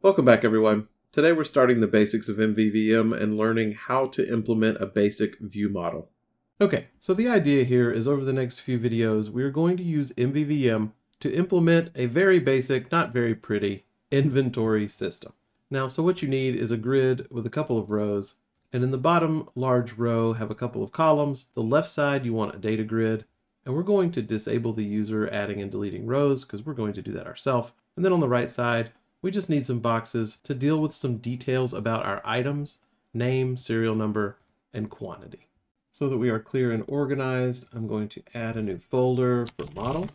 Welcome back, everyone. Today we're starting the basics of MVVM and learning how to implement a basic view model. Okay, so the idea here is over the next few videos, we're going to use MVVM to implement a very basic, not very pretty, inventory system. Now, so what you need is a grid with a couple of rows, and in the bottom large row have a couple of columns. The left side, you want a data grid, and we're going to disable the user adding and deleting rows because we're going to do that ourselves. And then on the right side, we just need some boxes to deal with some details about our items, name, serial number, and quantity. So that we are clear and organized, I'm going to add a new folder for model,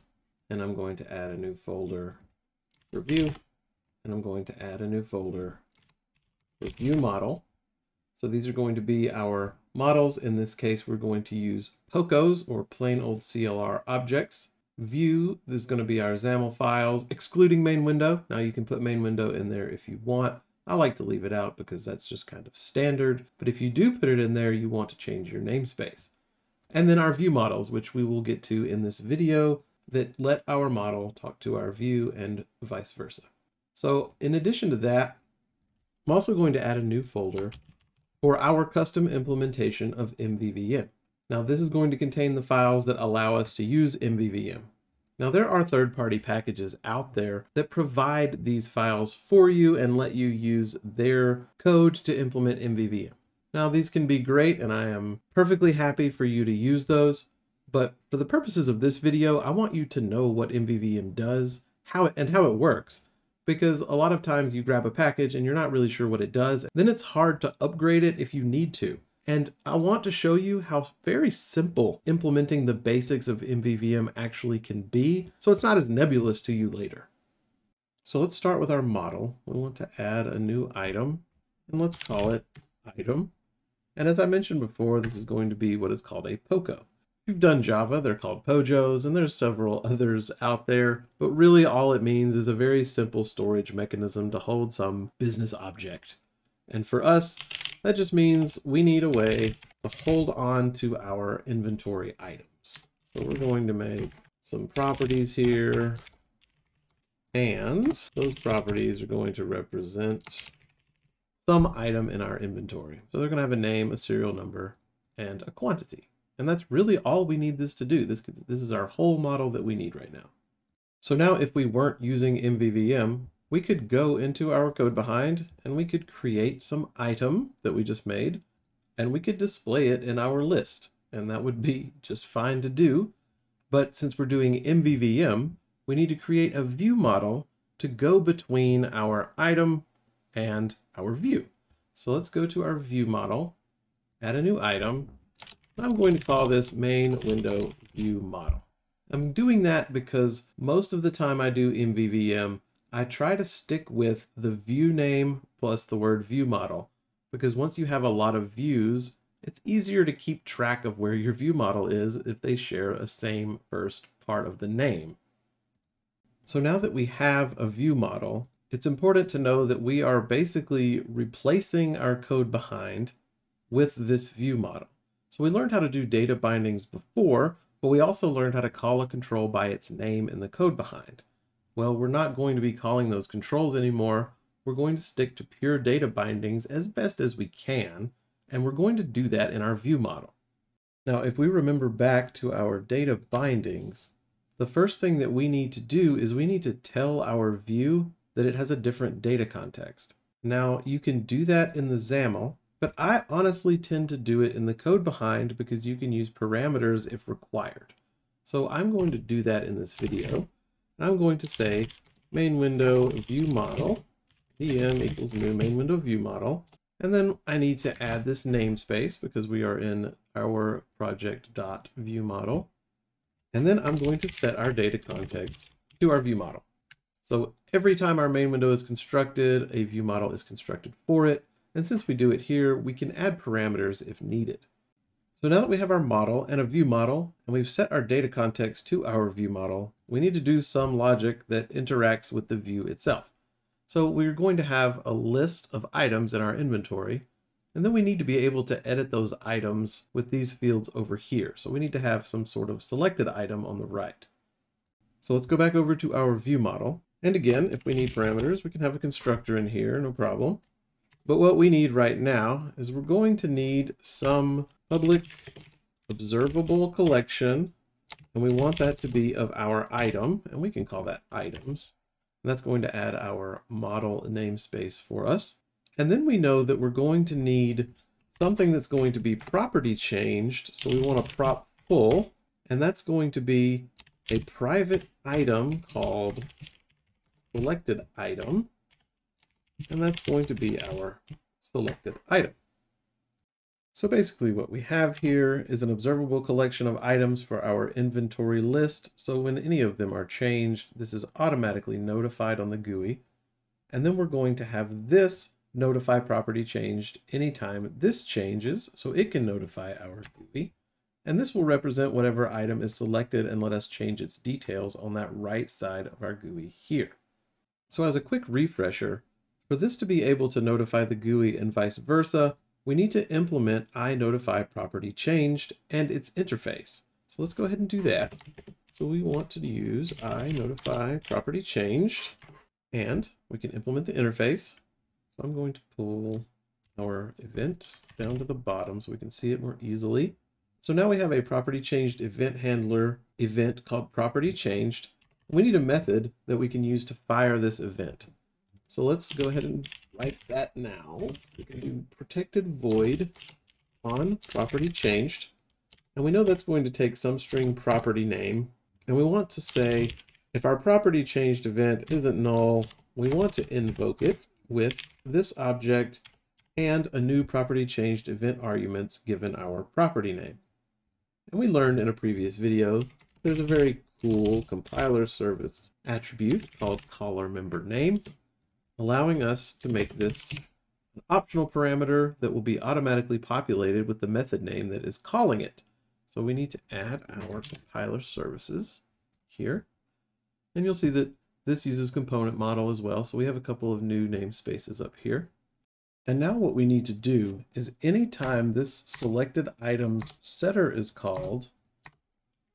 and I'm going to add a new folder for view, and I'm going to add a new folder for ViewModel. So these are going to be our models. In this case, we're going to use POCOs, or plain old CLR objects. View, this is going to be our XAML files, excluding main window. Now you can put main window in there if you want. I like to leave it out because that's just kind of standard. But if you do put it in there, you want to change your namespace. And then our view models, which we will get to in this video, that let our model talk to our view and vice versa. So in addition to that, I'm also going to add a new folder for our custom implementation of MVVM. Now this is going to contain the files that allow us to use MVVM. Now there are third-party packages out there that provide these files for you and let you use their code to implement MVVM. Now these can be great and I am perfectly happy for you to use those, but for the purposes of this video, I want you to know what MVVM does, how it works. Because a lot of times you grab a package and you're not really sure what it does, then it's hard to upgrade it if you need to. And I want to show you how very simple implementing the basics of MVVM actually can be, so it's not as nebulous to you later. So let's start with our model. We want to add a new item, and let's call it item. And as I mentioned before, this is going to be what is called a POCO. If you've done Java, they're called POJOs, and there's several others out there, but really all it means is a very simple storage mechanism to hold some business object. And for us, that just means we need a way to hold on to our inventory items. So we're going to make some properties here, and those properties are going to represent some item in our inventory. So they're going to have a name, a serial number, and a quantity. And that's really all we need this to do. This is our whole model that we need right now. So now if we weren't using MVVM, we could go into our code behind and we could create some item that we just made and we could display it in our list. And that would be just fine to do. But since we're doing MVVM, we need to create a view model to go between our item and our view. So let's go to our view model, add a new item. I'm going to call this main window view model. I'm doing that because most of the time I do MVVM, I try to stick with the view name plus the word view model, because once you have a lot of views, it's easier to keep track of where your view model is if they share a same first part of the name. So now that we have a view model, it's important to know that we are basically replacing our code behind with this view model. So we learned how to do data bindings before, but we also learned how to call a control by its name in the code behind. Well, we're not going to be calling those controls anymore. We're going to stick to pure data bindings as best as we can, and we're going to do that in our view model. Now, if we remember back to our data bindings, the first thing that we need to do is we need to tell our view that it has a different data context. Now, you can do that in the XAML, but I honestly tend to do it in the code behind because you can use parameters if required. So I'm going to do that in this video. I'm going to say main window view model, VM equals new main window view model. And then I need to add this namespace because we are in our project.viewModel. And then I'm going to set our data context to our view model. So every time our main window is constructed, a view model is constructed for it. And since we do it here, we can add parameters if needed. So now that we have our model and a view model, and we've set our data context to our view model, we need to do some logic that interacts with the view itself. So we're going to have a list of items in our inventory, and then we need to be able to edit those items with these fields over here. So we need to have some sort of selected item on the right. So let's go back over to our view model. And again, if we need parameters, we can have a constructor in here, no problem. But what we need right now is we're going to need some public observable collection, and we want that to be of our item, and we can call that items. And that's going to add our model namespace for us. And then we know that we're going to need something that's going to be property changed. So we want a prop pull, and that's going to be a private item called selected item. And that's going to be our selected item. So basically what we have here is an observable collection of items for our inventory list. So when any of them are changed, this is automatically notified on the GUI. And then we're going to have this notify property changed anytime this changes, so it can notify our GUI. And this will represent whatever item is selected and let us change its details on that right side of our GUI here. So as a quick refresher, for this to be able to notify the GUI and vice versa, we need to implement iNotifyProperty changed and its interface. So let's go ahead and do that. So we want to use iNotifyProperty changed, and we can implement the interface. So I'm going to pull our event down to the bottom so we can see it more easily. So now we have a property changed event handler event called property changed. We need a method that we can use to fire this event. So let's go ahead and write that now. We can do protected void on property changed. And we know that's going to take some string property name. And we want to say, if our property changed event isn't null, we want to invoke it with this object and a new property changed event arguments given our property name. And we learned in a previous video, there's a very cool compiler service attribute called caller member name, allowing us to make this an optional parameter that will be automatically populated with the method name that is calling it. So we need to add our compiler services here. And you'll see that this uses component model as well. So we have a couple of new namespaces up here. And now what we need to do is anytime this selected items setter is called,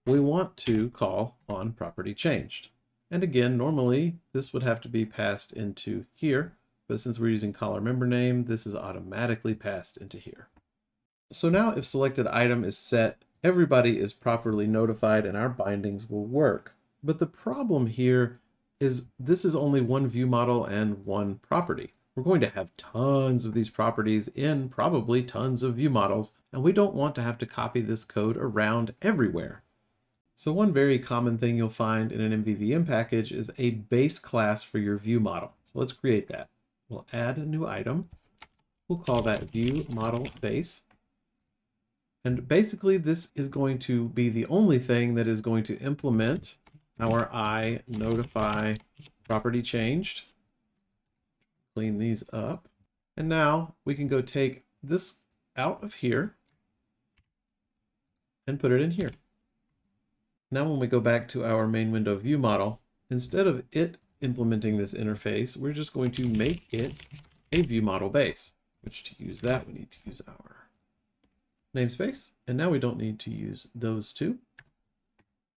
we want to call on property changed. And again, normally this would have to be passed into here, but since we're using caller member name, this is automatically passed into here. So now if selected item is set, everybody is properly notified and our bindings will work. But the problem here is this is only one view model and one property. We're going to have tons of these properties in probably tons of view models, and we don't want to have to copy this code around everywhere. So one very common thing you'll find in an MVVM package is a base class for your view model. So let's create that. We'll add a new item. We'll call that ViewModel base. And basically this is going to be the only thing that is going to implement our iNotifyProperty changed. Clean these up. And now we can go take this out of here and put it in here. Now when we go back to our main window view model, instead of it implementing this interface, we're just going to make it a view model base, which to use that, we need to use our namespace. And now we don't need to use those two.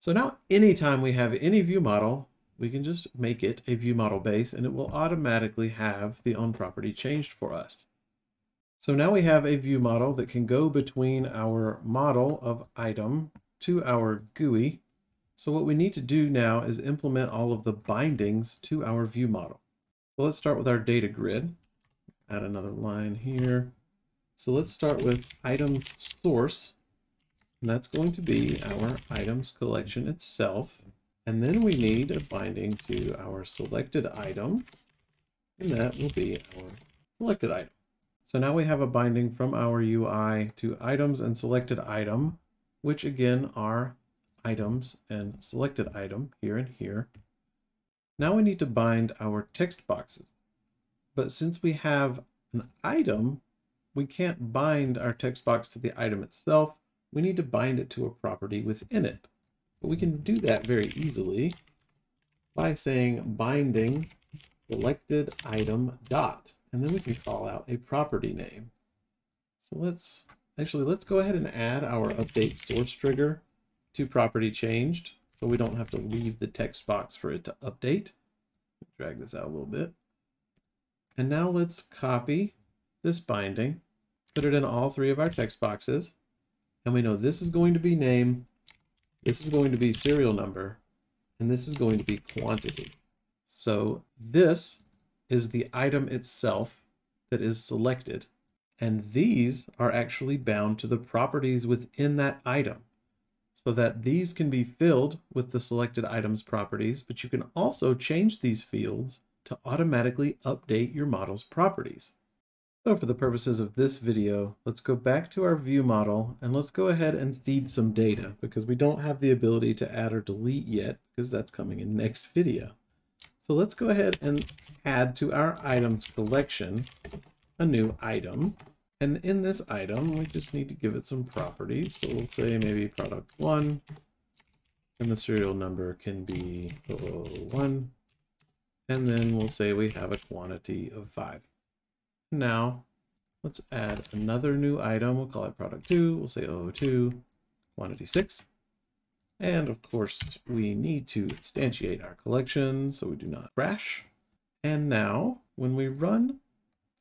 So now anytime we have any view model, we can just make it a view model base and it will automatically have the onProperty changed for us. So now we have a view model that can go between our model of item to our GUI. So what we need to do now is implement all of the bindings to our view model. So let's start with our data grid. Add another line here. So let's start with items source, and that's going to be our items collection itself. And then we need a binding to our selected item, and that will be our selected item. So now we have a binding from our UI to items and selected item, which again are items and selected item here and here. Now we need to bind our text boxes. But since we have an item, we can't bind our text box to the item itself. We need to bind it to a property within it. But we can do that very easily by saying binding selected item dot, and then we can call out a property name. So let's go ahead and add our update source trigger to property changed, so we don't have to leave the text box for it to update. Drag this out a little bit. And now let's copy this binding, put it in all three of our text boxes. And we know this is going to be name, this is going to be serial number, and this is going to be quantity. So this is the item itself that is selected. And these are actually bound to the properties within that item, so that these can be filled with the selected item's properties, but you can also change these fields to automatically update your model's properties. So for the purposes of this video, let's go back to our view model and let's go ahead and feed some data, because we don't have the ability to add or delete yet, because that's coming in next video. So let's go ahead and add to our items collection a new item. And in this item, we just need to give it some properties. So we'll say maybe product 1, and the serial number can be 001. And then we'll say we have a quantity of 5. Now, let's add another new item. We'll call it product 2. We'll say 002, quantity 6. And of course, we need to instantiate our collection so we do not crash. And now, when we run,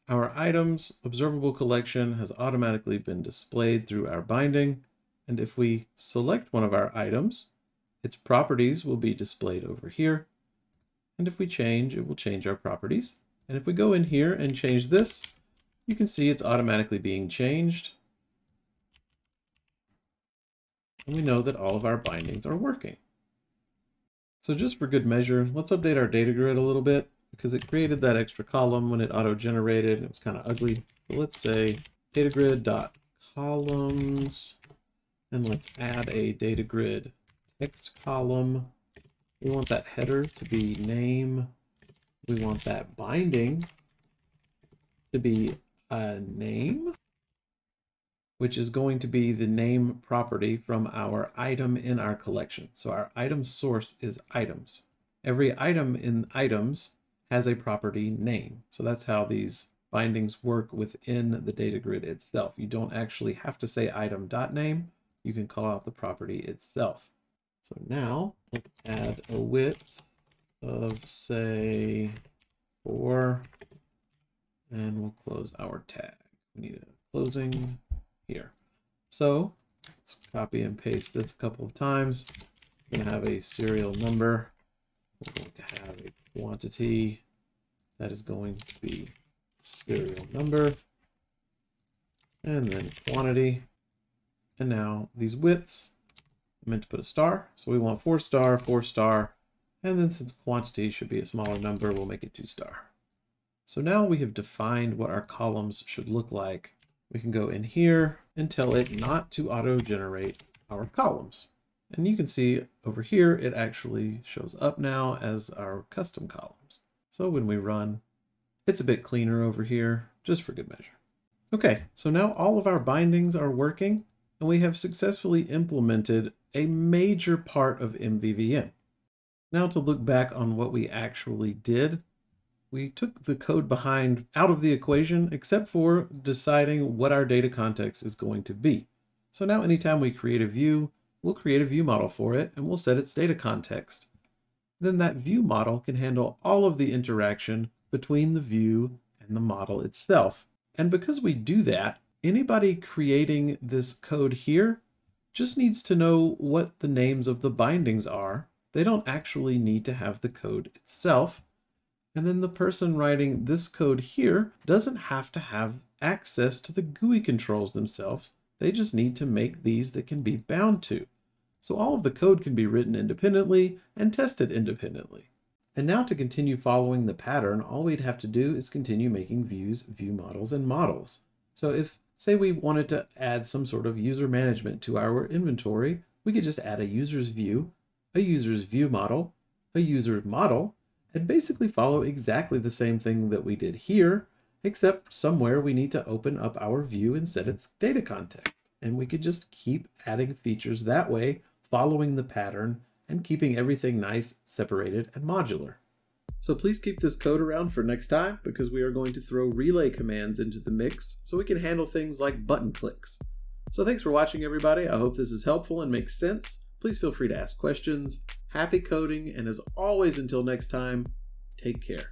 our items observable collection has automatically been displayed through our binding. And if we select one of our items, its properties will be displayed over here. And if we change, it will change our properties. And if we go in here and change this, you can see it's automatically being changed. And we know that all of our bindings are working. So just for good measure, let's update our data grid a little bit, because it created that extra column when it auto-generated and it was kind of ugly. So let's say datagrid.columns, and let's add a datagrid text column. We want that header to be name. We want that binding to be a name, which is going to be the name property from our item in our collection. So our item source is items. Every item in items has a property name. So that's how these bindings work within the data grid itself. You don't actually have to say item.name. You can call out the property itself. So now let's add a width of, say, 4, and we'll close our tag. We need a closing here. So let's copy and paste this a couple of times. We're going to have a serial number. We're going to have a quantity that is going to be serial number, and then quantity. And now these widths, I meant to put a star, so we want 4 star, 4 star, and then since quantity should be a smaller number, we'll make it 2 star. So now we have defined what our columns should look like. We can go in here and tell it not to auto-generate our columns. And you can see over here, it actually shows up now as our custom columns. So when we run, it's a bit cleaner over here, just for good measure. Okay, so now all of our bindings are working, and we have successfully implemented a major part of MVVM. Now to look back on what we actually did, we took the code behind out of the equation, except for deciding what our data context is going to be. So now anytime we create a view, we'll create a view model for it, and we'll set its data context. Then that view model can handle all of the interaction between the view and the model itself. And because we do that, anybody creating this code here just needs to know what the names of the bindings are. They don't actually need to have the code itself. And then the person writing this code here doesn't have to have access to the GUI controls themselves. They just need to make these that can be bound to. So all of the code can be written independently and tested independently. And now to continue following the pattern, all we'd have to do is continue making views, view models, and models. So if, say, we wanted to add some sort of user management to our inventory, we could just add a user's view, a user's view model, a user model, and basically follow exactly the same thing that we did here, except somewhere we need to open up our view and set its data context. And we could just keep adding features that way, following the pattern and keeping everything nice, separated, and modular. So please keep this code around for next time, because we are going to throw relay commands into the mix so we can handle things like button clicks. So thanks for watching, everybody. I hope this is helpful and makes sense. Please feel free to ask questions. Happy coding, and as always, until next time, Take care.